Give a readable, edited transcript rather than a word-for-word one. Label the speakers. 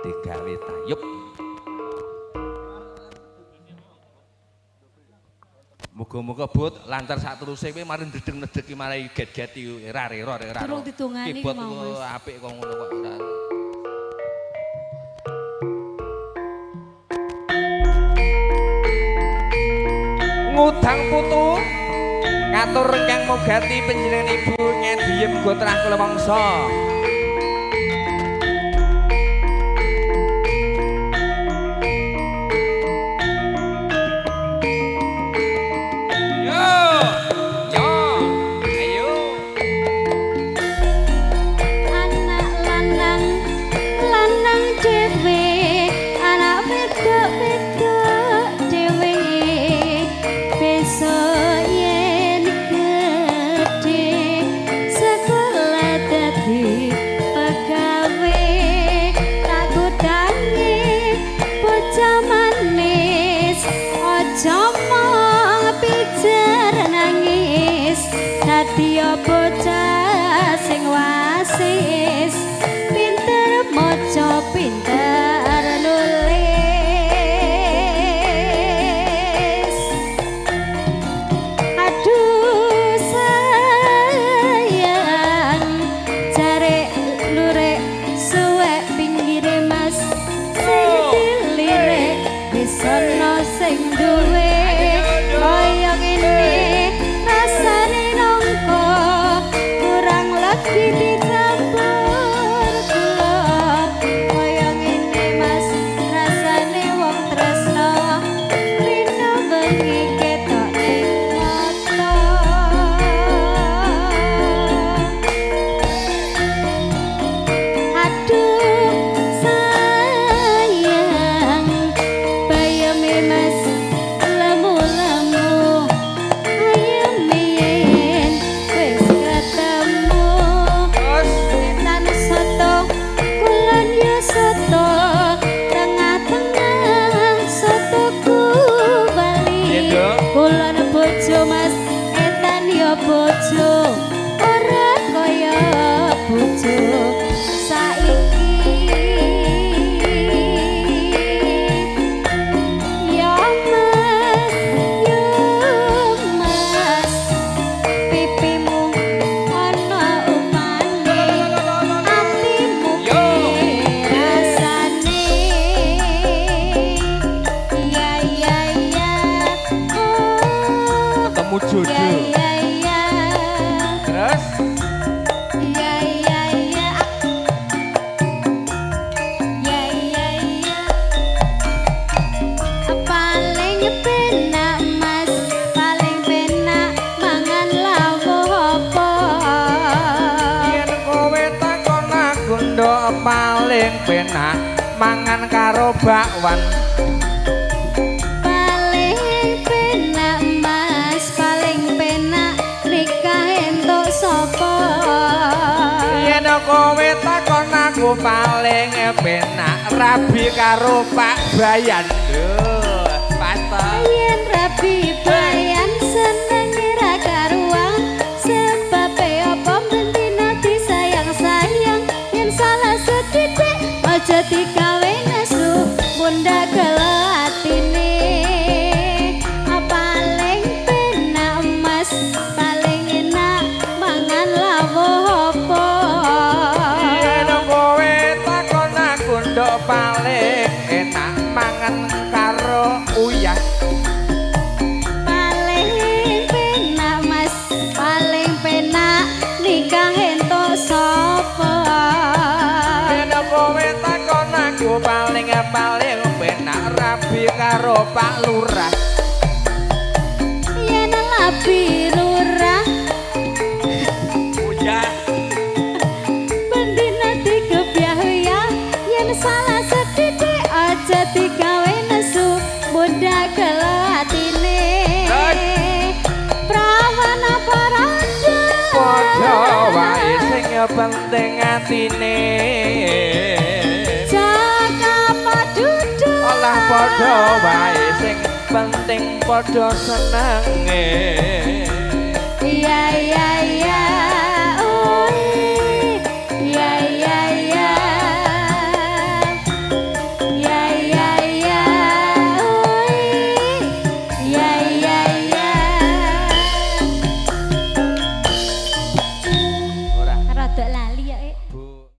Speaker 1: badhe gawe tayub. Muga-muga Bud lancar sak teruse kowe mari ndedeg-nedeg marai get-get era rero.
Speaker 2: Durung ditungani
Speaker 1: Kibot
Speaker 2: mau Mas.
Speaker 1: apik kok ngono kok. Ngudang putu ngatur kang mogati panjenengan ibu ngediem go terang kelewangsa.
Speaker 2: Dia bocah sing wasis pinter maca pinter nulis aduh sayang cari lurek suwek pinggire mas sing dilirik bisa no sing duwe kaya ngene rasane dicampur gula kaya ngene mas rasane wong tresno rino bengi ketok ning mata aduh sayang bayame mas lemu-lemu ayam yen wis ketemu tengah-tengah sotoku bali kulon bojo mas etan ya bojo ora kaya bojo saiki ya mas pipimu ana umane atimu rasane
Speaker 1: Ketemu jodoh. Terus
Speaker 2: paling penak mas paling penak mangan lawuh apa
Speaker 1: yen kowe takon aku ndok paling penak mangan karo bakwan.
Speaker 2: paling penak mas paling penak nikah entuk sapa
Speaker 1: Yen kowe takon aku paling penak rabi karo Pak Bayan. Lho, pas
Speaker 2: yen rabi bayan seneng ra karuan sebab apa bendina disayang-sayang yen salah sedidik aja digawe nesu bunda gelo atine paling penak mas paling enak mangan lawuh apa
Speaker 1: yen kowe takon aku ndok paling enak mangan karo uyah.
Speaker 2: paling penak mas paling penak nikah entuk sapa
Speaker 1: Yen kowe takon aku paling penak rabi karo Pak Lurah.
Speaker 2: yen labi lurah
Speaker 1: Uyah.
Speaker 2: bendina digebyah ya yen salah sedidik aja digawe nesu bunda gelo atine prawan apa rada
Speaker 1: Padha wae sing penting atine.
Speaker 2: jaga padudu
Speaker 1: Olah padha wae sing penting padha senenge.
Speaker 2: iya iya